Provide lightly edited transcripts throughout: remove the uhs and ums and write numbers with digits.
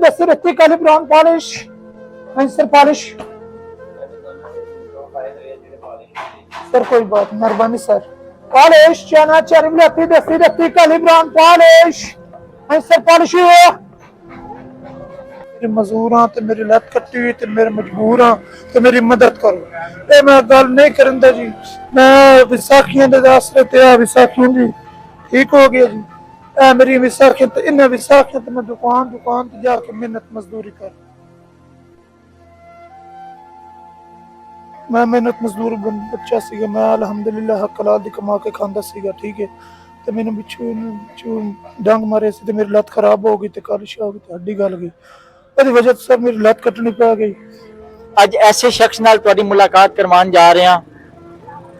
That's the Resti brown polish and sir polish. Sir, कोई बात मेहरबानी सर. Polish चना चेरी मिलाती दस्ती काली brown polish and sir polish हुआ. मेरे मजदूर ते मेरी लत कट्टी हुई ते मेरे मजबूर हाँ ते मेरी मदद करो. ये मैं गल नहीं करंदा जी. मैं विसाखियां दे आसरे ते आ विसाखियां जी ठीक हो गया जी. मेरी विसाखियां ते इन्हां विसाखियां ते मैं दुकान ते जाके मेहनत मजदूरी कर. मैं मेहनत मजदूर बच्चा सीगा. मैं अलहमदुलिल्लाह हक हलाल दी कमा के खांदा सीगा ठीक है. ते मैनू पिछू डंग मारे सी ते मेरी लत खराब हो गई ते कालिश हो गई ते हड्डी गल गई. ਉਹਦੀ ਵਜ੍ਹਾ ਤੋਂ ਸਰ ਮੇਰੀ ਲੱਤ ਕੱਟਣੀ ਪੈ ਗਈ. ਅੱਜ ਐਸੇ ਸ਼ਖਸ ਨਾਲ ਤੁਹਾਡੀ ਮੁਲਾਕਾਤ ਕਰਵਾਉਣ ਜਾ ਰਹੇ ਹਾਂ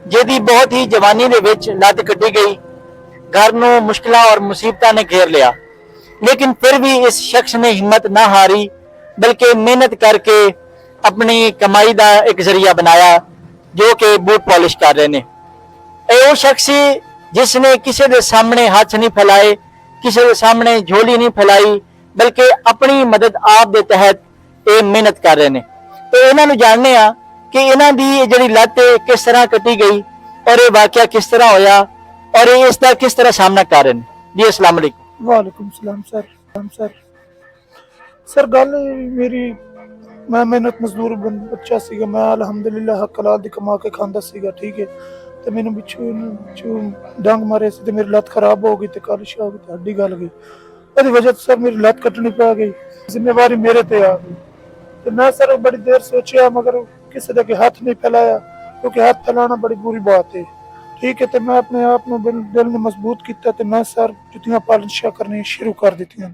ਜਿਹਦੀ ਬਹੁਤ ਹੀ ਜਵਾਨੀ ਦੇ ਵਿੱਚ ਲੱਤ ਕੱਟੀ ਗਈ. ਘਰ ਨੂੰ ਮੁਸ਼ਕਲਾਂ ਔਰ ਮੁਸੀਬਤਾਂ ਨੇ ਘੇਰ ਲਿਆ ਲੇਕਿਨ ਫਿਰ ਵੀ ਇਸ ਸ਼ਖਸ ਨੇ ਹਿੰਮਤ ਨਾ ਹਾਰੀ ਬਲਕਿ ਮਿਹਨਤ ਕਰਕੇ ਆਪਣੀ ਕਮਾਈ ਦਾ ਇੱਕ ਜ਼ਰੀਆ ਬਣਾਇਆ ਜੋ ਕਿ ਬੂਟ ਪਾਲਿਸ਼ ਕਰ ਰਹੇ ਨੇ. ਇਹ ਉਹ ਸ਼ਖਸ ਸੀ ਜਿਸ ਨੇ ਕਿਸੇ ਦੇ ਸਾਹਮਣੇ ਹੱਥ ਨਹੀਂ ਫੈਲਾਏ, ਕਿਸੇ ਦੇ ਸਾਹਮਣੇ ਝੋਲੀ ਨਹੀਂ ਫੈਲਾਈ बल्कि अपनी मदद आप दे तहत ये मेहनत कर रहे हैं. तो इन्हों जानने कि इन्हों की जी लत किस तरह कटी गई और ये वाकया किस तरह होया और ये इसका किस तरह सामना कर रहे हैं. जी अस्सलाम वालेकुम. वालेकुम सलाम सर. सर गल मेरी मैं मेहनत मजदूर बच्चा सीगा. मैं अलहमदुलिल्लाह हक हलाल दी कमा के खांदा सीगा ठीक है. तो मैनू पिछू डंग मारे सी ते मेरी लत खराब हो गई ते कालिश हो गई ते हड्डी गल गई. ਉਹਦੀ ਵਜ੍ਹਾ ਤੋਂ ਸਰ ਮੇਰੀ ਲੱਤ ਕੱਟਣੀ ਪੈ ਗਈ. ਜ਼ਿੰਮੇਵਾਰੀ ਮੇਰੇ ਤੇ ਆ ਗਈ ਤੇ ਮੈਂ ਸਰ ਬੜੀ ਦੇਰ ਸੋਚਿਆ ਮਗਰ ਕਿਸੇ ਦੇ ਹੱਥ ਨਹੀਂ ਫੈਲਾਇਆ ਕਿਉਂਕਿ ਹੱਥ ਫੈਲਾਣਾ ਬੜੀ ਬੁਰੀ ਬਾਤ ਹੈ ਠੀਕ ਹੈ. ਤੇ ਮੈਂ ਆਪਣੇ ਆਪ ਨੂੰ ਦਿਲ ਨੂੰ ਮਜ਼ਬੂਤ ਕੀਤਾ ਤੇ ਮੈਂ ਸਰ ਜੁੱਤੀਆਂ ਪਾਲਿਸ਼ਾਂ ਕਰਨੀਆਂ ਸ਼ੁਰੂ ਕਰ ਦਿੱਤੀਆਂ.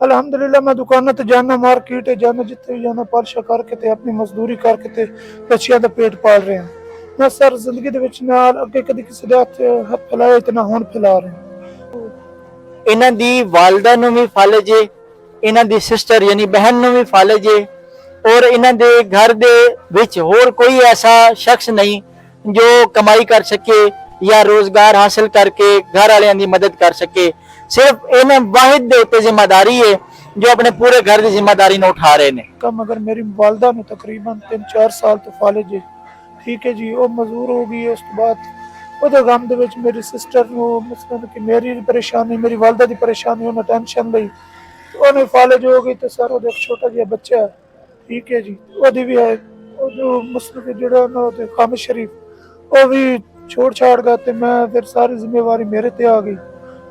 ਅਲਹਮਦੁਲਿल्लाह मैं दुकानों ਤੇ ਜਾਣਾ ਮਾਰਕੀਟ ਜਾਣਾ ਜਿੱਥੇ ਵੀ ਜਾਣਾ ਪਾਲਿਸ਼ਾਂ ਕਰਕੇ ਤੇ ਆਪਣੀ ਮਜ਼ਦੂਰੀ ਕਰਕੇ ਤੇ ਬੱਚਿਆਂ ਦਾ ਪੇਟ ਪਾਲ ਰਿਹਾ. ਮੈਂ ਸਰ ਜ਼ਿੰਦਗੀ ਦੇ ਵਿੱਚ ਨਾਲ ਅੱਗੇ ਕਦੀ ਕਿਸੇ ਦੇ ਹੱਥ ਫੈਲਾਇਆ ਤੇ ਨਾ ਹੁਣ ਫੈਲਾ ਰਿਹਾ. इन्हां दी वालदा नूं भी फाले जे, इन्हां दी सिस्टर यानी बहन नूं भी फाले जे और इन्हां दे घर दे विच होर कोई ऐसा शख्स नहीं जो कमाई कर सके या रोजगार हासिल करके घर वालियां दी मदद कर सके. सिर्फ इन्हां वाहिद दे उत्ते जिम्मेदारी है जो अपने पूरे घर की जिम्मेदारी नूं उठा रहे ने. मगर मेरी वालदा नूं तकरीबन 3-4 साल तो फाले जे ठीक है जी. वो मजदूर हो गई उस तो बाद ਉਹਦੇ ਗਮ ਦੇ ਵਿੱਚ ਮੇਰੀ ਸਿਸਟਰ ਨੂੰ ਮਸਲਨ ਕਿ ਮੇਰੀ ਪਰੇਸ਼ਾਨੀ ਮੇਰੀ ਵਾਲਦਾ ਦੀ ਪਰੇਸ਼ਾਨੀ ਉਹਨੇ ਟੈਨਸ਼ਨ ਲਈ ਉਹਨੇ ਫਾਲਜ ਹੋ ਗਈ ਤੇ ਸਰ ਉਹਦਾ ਇੱਕ ਛੋਟਾ ਜਿਹਾ ਬੱਚਾ ਠੀਕ ਹੈ ਜੀ ਉਹਦੀ ਵੀ ਹੈ ਉਹ ਮਸਲਨ ਕਿ ਜਿਹੜਾ ਉਹਦੇ ਕੰਮ ਸ਼ਰੀਫ ਉਹ ਵੀ ਛੋੜ ਛਾੜ ਗਿਆ ਤੇ ਮੈਂ ਫਿਰ ਸਾਰੀ ਜ਼ਿੰਮੇਵਾਰੀ ਮੇਰੇ ਤੇ ਆ ਗਈ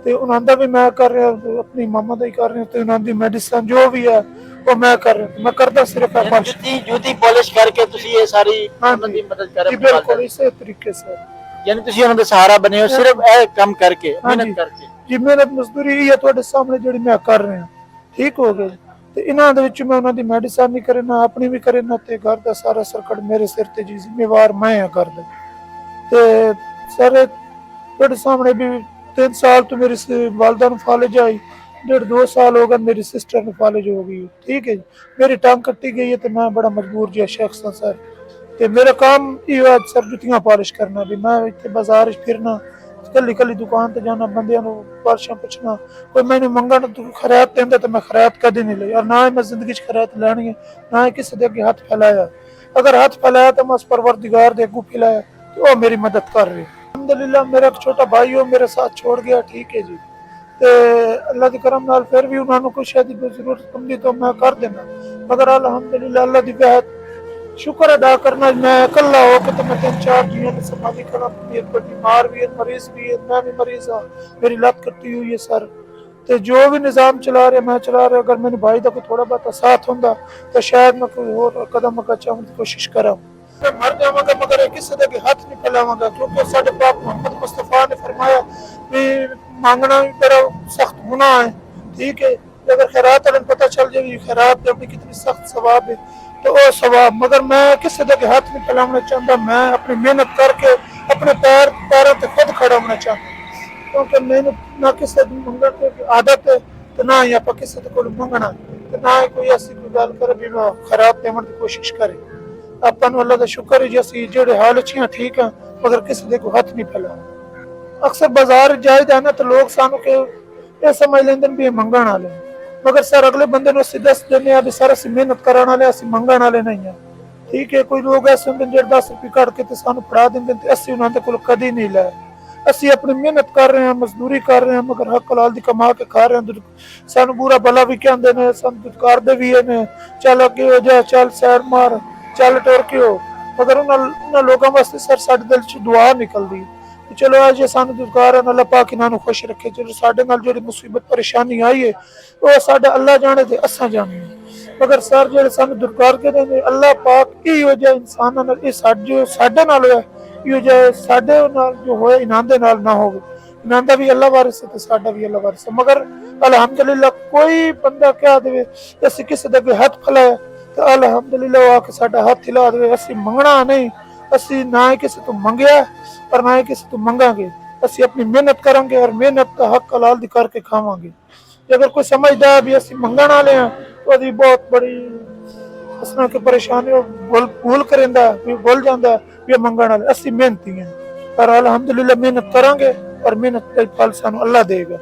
ਤੇ ਉਹਨਾਂ ਦਾ ਵੀ ਮੈਂ ਕਰ ਰਿਹਾ ਆਪਣੀ ਮਾਮਾ ਦਾ ਹੀ ਕਰ ਰਿਹਾ ਤੇ ਉਹਨਾਂ ਦੀ ਮੈਡੀਸਨ ਜੋ ਵੀ ਹੈ ਉਹ ਮੈਂ ਕਰ ਰਿਹਾ. मैं करता सिर्फ जूती पॉलिश करके तुसी ये सारी उन्हां दी मदद कर रहे हो. बिल्कुल इसी तरीके से यानी तुसी उन्हां दा सहारा बने हो सिर्फ ए काम करके मेहनत करके. जी मेहनत मजदूरी ही है ਤੁਹਾਡੇ ਸਾਹਮਣੇ ਜਿਹੜੀ ਮੈਂ ਕਰ ਰਿਹਾ ਠੀਕ ਹੋ ਗਿਆ ਤੇ ਇਹਨਾਂ ਦੇ ਵਿੱਚ ਮੈਂ ਉਹਨਾਂ ਦੀ ਮੈਡੀਸਨ ਨਹੀਂ ਕਰਨਾ ਆਪਣੀ ਵੀ ਕਰਨਾ ਤੇ ਘਰ ਦਾ ਸਾਰਾ ਸਰਕਟ ਮੇਰੇ ਸਿਰ ਤੇ ਜੀ ਜ਼ਿੰਮੇਵਾਰ ਮੈਂ ਹਾਂ ਕਰਦਾ. ਤੇ ਸਰ ਤੁਹਾਡੇ ਸਾਹਮਣੇ ਵੀ 3 ਸਾਲ ਤੋਂ ਮੇਰੀ ਵਾਲਦਾ ਨੂੰ ਫਾਲਜ ਆਈ 1.5-2 साल हो गए मेरी सिस्टर में फालिज हो गई ठीक है जी. मेरी टांग कट्टी गई है तो मैं बड़ा मजबूर जो शख्स हाँ सर. तो मेरा काम ये सर जुतियां पालिश करना भी मैं इतने बाजार फिरना कली दुकान ते जाना बंदियां नूं पालिशां पुछना कोई मैनूं मंगण तू खैरात देंदा तो मैं खैरात कदे नहीं ली और ना ही मैं जिंदगी च खैरात लैनी है ना ही किसी दे अगे हथ फैलाया. अगर हथ फैलाया तो मैं उस परवरदिगार दे अगू फैलाया तो वो मेरी मदद कर रही. अलहमदुलिल्लाह मेरा एक छोटा भाई हो मेरे साथ छोड़ गया ठीक है जी. ਤੇ ਅੱਲਾ ਦੇ ਕਰਮ ਨਾਲ ਫਿਰ ਵੀ ਉਹਨਾਂ ਨੂੰ ਕੋਈ ਸ਼ਾਇਦ ਜ਼ਰੂਰਤ ਪੈਂਦੀ ਤਾਂ ਮੈਂ ਕਰ ਦੇਣਾ ਮਗਰ ਅਲਹਮਦੁਲਿल्लाह ਅੱਲਾ ਦੀ ਬਹਿਤ ਸ਼ੁਕਰ ਅਦਾ ਕਰਨਾ ਮੈਂ ਇਕੱਲਾ ਹੋ ਕੇ ਤੇ ਮੈਂ 3-4 ਜੀਆਂ ਨੂੰ ਸੰਭਾਲੀ ਖੜਾ. ਮੇਰੀ ਬਿਮਾਰ ਵੀ ਹੈ ਮਰੀਜ਼ ਵੀ ਹੈ ਮੈਂ ਵੀ ਮਰੀਜ਼ ਹਾਂ ਮੇਰੀ ਲੱਤ ਕੱਟੀ ਹੋਈ ਹੈ ਸਰ ਤੇ ਜੋ ਵੀ ਨਿਜ਼ਾਮ ਚਲਾ ਰਿਹਾ ਮੈਂ ਚਲਾ ਰਿਹਾ. ਅਗਰ ਮੈਨੂੰ ਭਾਈ ਦਾ ਕੋਈ ਥੋੜਾ ਬਹੁਤਾ ਸਾਥ ਹੁੰਦਾ ਤਾਂ ਸ਼ਾਇਦ ਮੈਂ ਕੋਈ ਹੋਰ ਕਦਮ ਉਠਾਉਣ ਦੀ ਕੋਸ਼ਿਸ਼ ਕਰਾਂ. मैं मर जावांगा मगर किसी दे हाथ नहीं फैलावांगा क्योंकि साडे पाक मोहम्मद मुस्तफा ने फरमाया कि मांगना भी बड़ा सख्त गुनाह है ठीक है. अगर खैरात वाले पता चल जाए खैरात अपनी कितनी सख्त सवाब है तो वो सवाब मगर मैं किसी दे हाथ नहीं फैलाना चाहता. मैं अपनी मेहनत करके अपने पैरों पर खुद खड़ा होना चाहता क्योंकि मेहनत ना किसी मंगण की आदत है तो ना ही आप किसी को मंगना ना ही कोई ऐसी कोई गल करे भी खैरात देने की कोशिश करे. ਆਪਾਂ ਨੂੰ ਅੱਲਾ ਦਾ ਸ਼ੁਕਰ ਹੈ ਜੀ ਅਸੀਂ ਜਿਹੜੇ ਹਾਲ ਚ ਹਾਂ ਠੀਕ ਆ ਮਗਰ ਕਿਸੇ ਦੇ ਕੋ ਹੱਥ ਨਹੀਂ ਫੈਲਾਉਣਾ. ਅਕਸਰ ਬਾਜ਼ਾਰ ਜਾਈਦਾ ਨਾ ਤਾਂ ਲੋਕ ਸਾਨੂੰ ਕਿ ਇਹ ਸਮਝ ਲੈਂਦੇ ਨੇ ਵੀ ਇਹ ਮੰਗਣ ਵਾਲੇ ਮਗਰ ਸਰ ਅਗਲੇ ਬੰਦੇ ਨੂੰ ਅਸੀਂ ਦੱਸ ਦਿੰਦੇ ਆ ਵੀ ਸਰ ਅਸੀਂ ਮਿਹਨਤ ਕਰਨ ਵਾਲੇ, ਅਸੀਂ ਮੰਗਣ ਵਾਲੇ ਨਹੀਂ ਆ। ਠੀਕ ਹੈ, ਕੋਈ ਲੋਕ ਐਸੇ ਹੁੰਦੇ ਜਿਹੜੇ 10 ਰੁਪਏ ਕੱਢ ਕੇ ਤੇ ਸਾਨੂੰ ਫੜਾ ਦਿੰਦੇ ਤੇ ਅਸੀਂ ਉਹਨਾਂ ਦੇ ਕੋਲ ਕਦੀ ਨਹੀਂ ਲੈ। ਅਸੀਂ ਆਪਣੀ ਮਿਹਨਤ ਕਰ ਰਹੇ ਹਾਂ, ਮਜ਼ਦੂਰੀ ਕਰ ਰਹੇ ਹਾਂ, ਮਗਰ ਹੱਕ ਹਲਾਲ ਦੀ ਕਮਾ ਕੇ ਖਾ ਰਹੇ ਹਾਂ। ਸਾਨੂੰ ਬੁਰਾ ਭਲਾ ਵੀ ਕਹਿੰਦੇ ਨੇ, ਸਾਨੂੰ ਦੁਤਕਾਰਦੇ ਵੀ ਨੇ, ਚੱਲ ਅੱਗੇ ਹੋ ਜਾ, ਚੱਲ ਸੈਰ ਮਾਰ, ਚੱਲ ਟੁਰ ਕੇ ਹੋ। ਮਗਰ ਉਹਨਾਂ ਲੋਕਾਂ ਵਾਸਤੇ ਸਰ ਸਾਡੇ ਦਿਲ 'ਚ ਦੁਆ ਨਿਕਲਦੀ ਕਿ ਚਲੋ ਅੱਜ ਸਾਨੂੰ ਦੁਤਕਾਰ ਹੈ, ਅੱਲਾਹ ਪਾਕ ਇਹਨਾਂ ਨੂੰ ਖੁਸ਼ ਰੱਖੇ। ਜਦੋਂ ਸਾਡੇ ਨਾਲ ਜਿਹੜੀ ਮੁਸੀਬਤ ਪਰੇਸ਼ਾਨੀ ਆਈ ਹੈ ਉਹ ਸਾਡਾ ਅੱਲਾਹ ਜਾਣੇ ਤੇ ਅਸਾਂ ਜਾਣੇ। ਮਗਰ ਸਰ ਜਿਹੜੇ ਸਾਨੂੰ ਦੁਤਕਾਰ ਕੇ ਦਿੰਦੇ ਅੱਲਾਹ ਪਾਕ ਇਹੋ ਜਿਹਾ ਇਨਸਾਨਾਂ ਨਾਲ, ਇਹ ਸਾਡੇ ਨਾਲ ਹੋਇਆ, ਇਹੋ ਜਿਹਾ ਸਾਡੇ ਨਾਲ ਜੋ ਹੋਇਆ ਇਹਨਾਂ ਦੇ ਨਾਲ ਨਾ ਹੋਵੇ। ਇਹਨਾਂ ਦਾ ਵੀ ਅੱਲਾਹ ਵਾਰਿਸ ਹੈ ਤੇ ਸਾਡਾ ਵੀ ਅੱਲਾਹ ਵਾਰਿਸ ਹੈ। ਮਗਰ ਅਲਹਮਦੁਲਿਲਾ ਕੋਈ ਬੰਦਾ ਕਹਿ ਦੇਵੇ ਅਸੀਂ ਕਿਸੇ ਦੇ ਅੱਗੇ ਹੱਥ ਫੈਲਾਇਆ ਤੇ ਅਲਹਮਦੁਲਿਲਾ ਉਹ ਆ ਕੇ ਸਾਡਾ ਹੱਥ ਹਿਲਾ ਦੇਵੇ। ਅਸੀਂ ਮੰਗਣਾ ਨਹੀਂ, ਅਸੀਂ ਨਾ ਹੀ ਕਿਸੇ ਤੋਂ ਮੰਗਿਆ ਪਰ ਨਾ ਹੀ ਕਿਸੇ ਤੋਂ ਮੰਗਾਂਗੇ। ਅਸੀਂ ਆਪਣੀ ਮਿਹਨਤ ਕਰਾਂਗੇ ਔਰ ਮਿਹਨਤ ਦਾ ਹੱਕ ਹਲਾਲ ਦੀ ਕਰਕੇ ਖਾਵਾਂਗੇ। ਜੇ ਅਗਰ ਕੋਈ ਸਮਝਦਾ ਹੈ ਵੀ ਅਸੀਂ ਮੰਗਣ ਵਾਲੇ ਹਾਂ तो ਉਹਦੀ बहुत बड़ी इस तरह की परेशानी भूल करेंदा भी भूल जाता भी मंगण वाले। असि मेहनती हैं पर अल्हम्दुलिल्लाह मेहनत करांगे और मेहनत का फल सानू अल्लाह देगा।